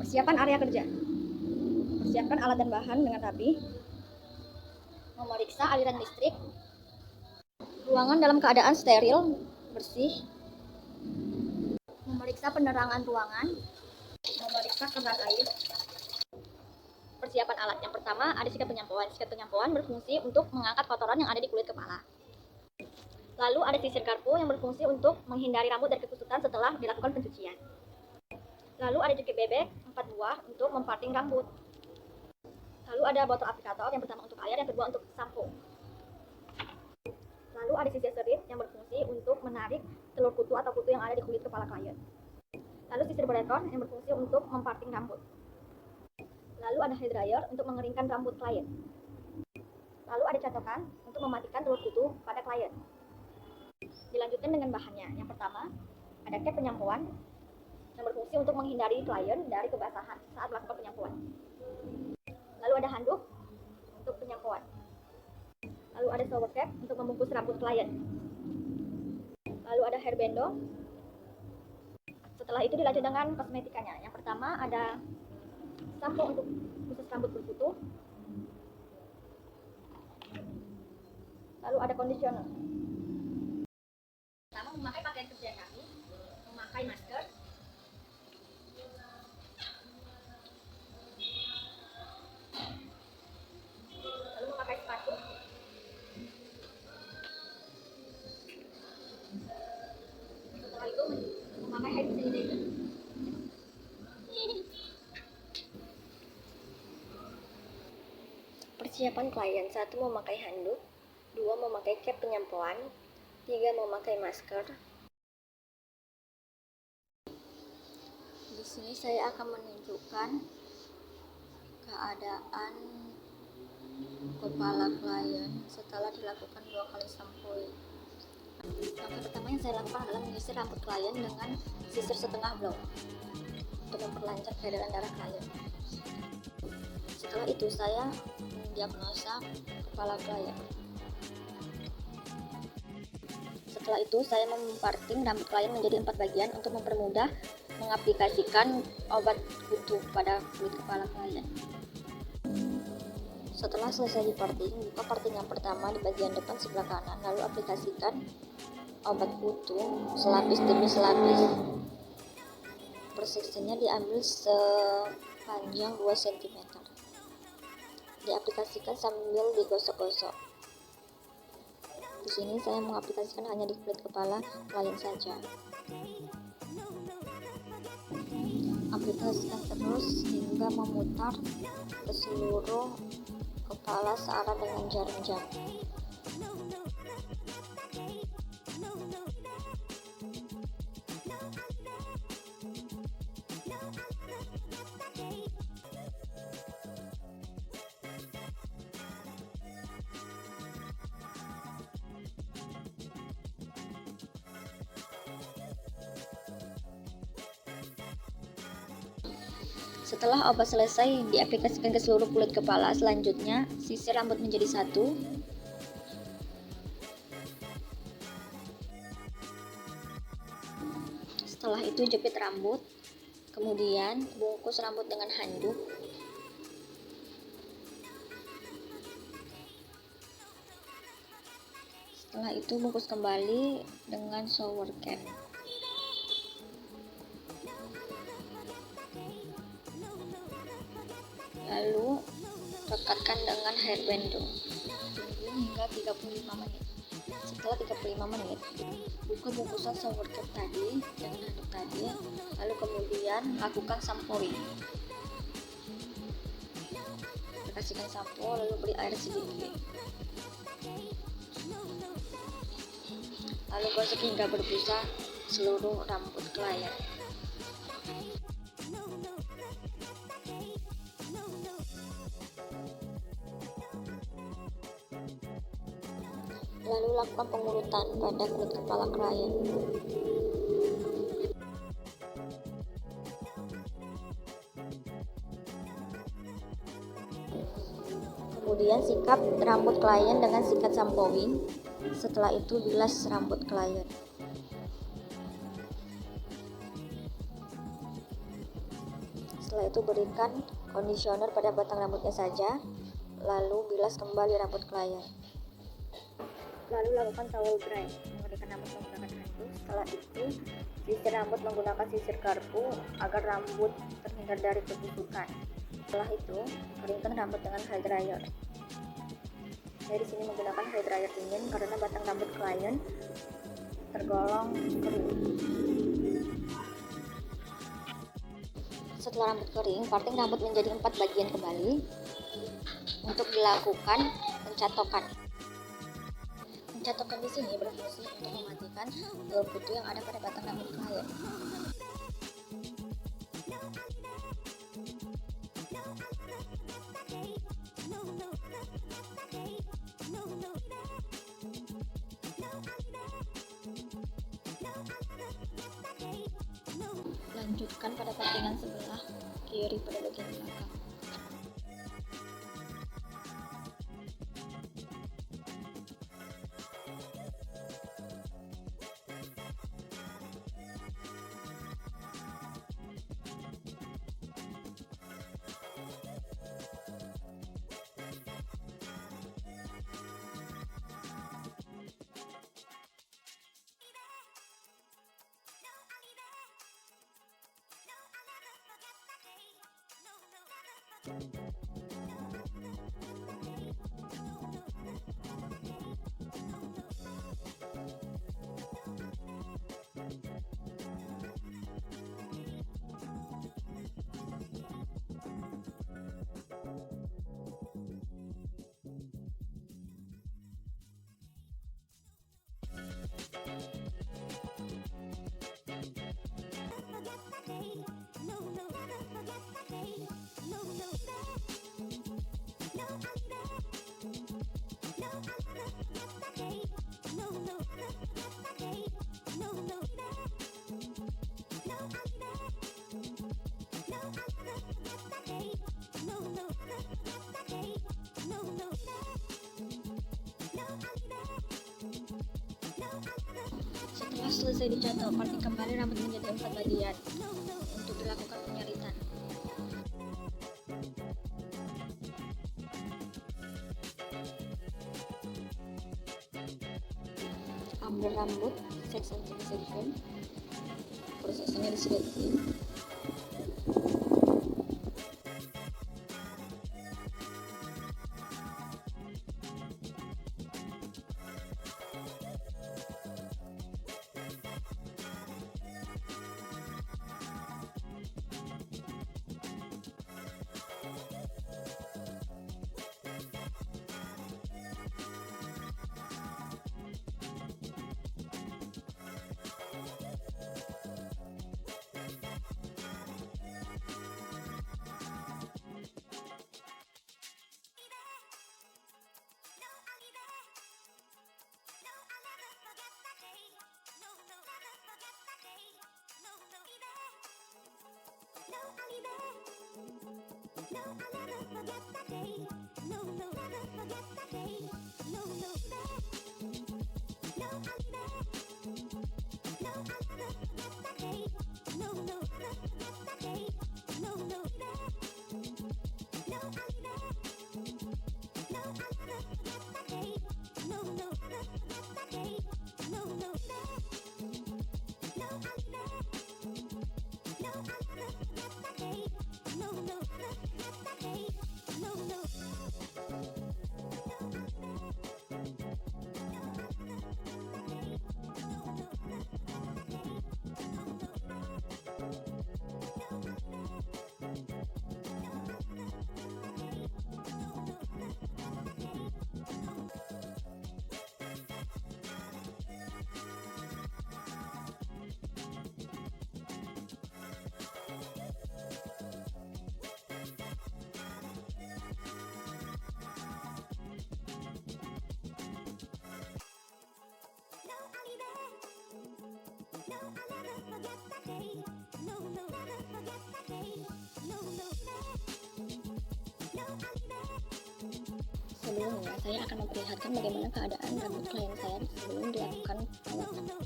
Persiapan area kerja. Persiapkan alat dan bahan dengan rapi. Memeriksa aliran listrik. Ruangan dalam keadaan steril, bersih. Memeriksa penerangan ruangan. Memeriksa keran air. Persiapan alat. Yang pertama ada sikat penyampauan. Sikat penyampauan berfungsi untuk mengangkat kotoran yang ada di kulit kepala. Lalu ada sisir garpu yang berfungsi untuk menghindari rambut dari kekusutan setelah dilakukan pencucian. Lalu ada jukit bebek 4 buah untuk memparting rambut. Lalu ada botol aplikator, yang pertama untuk air, yang kedua untuk sampo. Lalu ada sisir serit yang berfungsi untuk menarik telur kutu atau kutu yang ada di kulit kepala klien. Lalu sisir berekor yang berfungsi untuk memparting rambut. Lalu ada hair dryer untuk mengeringkan rambut klien. Lalu ada catokan untuk mematikan telur kutu pada klien. Dilanjutkan dengan bahannya. Yang pertama ada cap penyampuan yang berfungsi untuk menghindari klien dari kebasahan saat melakukan penyampuan. Lalu ada handuk untuk penyampuan. Lalu ada shower cap untuk membungkus rambut klien. Lalu ada hair bando. Setelah itu dilanjut dengan kosmetikanya. Yang pertama ada sampo untuk khusus rambut berkutu. Lalu ada conditioner. Pertama memakai pakaian kerja kami, memakai masker. Lalu memakai sepatu. Setelah itu memakai hand sanitizer. Persiapan klien: 1 memakai handuk, 2 memakai cap penyampuan, 3 memakai masker. Di sini saya akan menunjukkan keadaan kepala klien setelah dilakukan 2 kali shampooing. Langkah pertama yang saya lakukan adalah menyisir rambut klien dengan sisir setengah blok untuk memperlancar peredaran darah klien. Setelah itu saya mendiagnosa kepala klien. Setelah itu saya memparting rambut klien menjadi 4 bagian untuk mempermudah mengaplikasikan obat kutu pada kulit kepala klien. Setelah selesai diparting, buka parting yang pertama di bagian depan sebelah kanan, lalu aplikasikan obat kutu selapis demi selapis. Persisinya diambil sepanjang 2 cm. Diaplikasikan sambil digosok-gosok. Di sini saya mengaplikasikan hanya di kulit kepala klien saja. Aplikasikan terus hingga memutar ke seluruh kepala searah dengan jarum jam. Setelah obat selesai diaplikasikan ke seluruh kulit kepala, selanjutnya sisir rambut menjadi 1. Setelah itu jepit rambut, kemudian bungkus rambut dengan handuk. Setelah itu bungkus kembali dengan shower cap. Lalu rekatkan dengan hair bando. Tunggu hingga 35 menit. Setelah 35 menit, buka bungkusan shower cap tadi dengan handuk tadi, lalu kemudian lakukan shampooing. Kasihkan sampo, lalu beri air sedikit. Lalu gosok hingga berbusa seluruh rambut klien. Lalu lakukan pengurutan pada kulit kepala klien. Kemudian sikat rambut klien dengan sikat shampooing. Setelah itu bilas rambut klien. Setelah itu berikan conditioner pada batang rambutnya saja, lalu bilas kembali rambut klien. Lalu lakukan towel dry, mengeringkan rambut menggunakan handuk. Setelah itu sisir rambut menggunakan sisir garpu agar rambut terhindar dari kebusukan. Setelah itu keringkan rambut dengan hair dryer. Saya di sini menggunakan hair dryer dingin karena batang rambut klien tergolong kering. Setelah rambut kering, parting rambut menjadi 4 bagian kembali untuk dilakukan pencatokan. Pencatokan di sini berfungsi untuk mematikan telur kutu yang ada pada batang rambut klien. Lanjutkan pada partingan sebelah kiri pada bagian belakang. Setelah selesai dicatok, parting kembali rambut menjadi 4 bagian untuk dilakukan penyeritan. Ambil rambut section per section, prosesnya disedot. Sebelumnya, saya akan memperlihatkan bagaimana keadaan rambut klien saya sebelum dilakukan perawatan.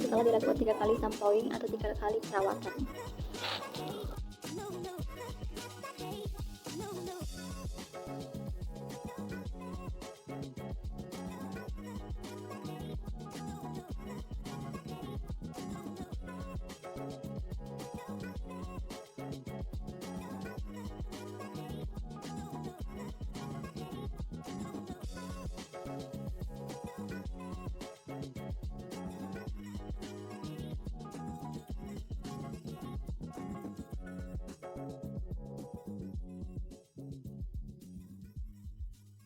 setelah dilakukan 3 kali shampooing atau 3 kali perawatan.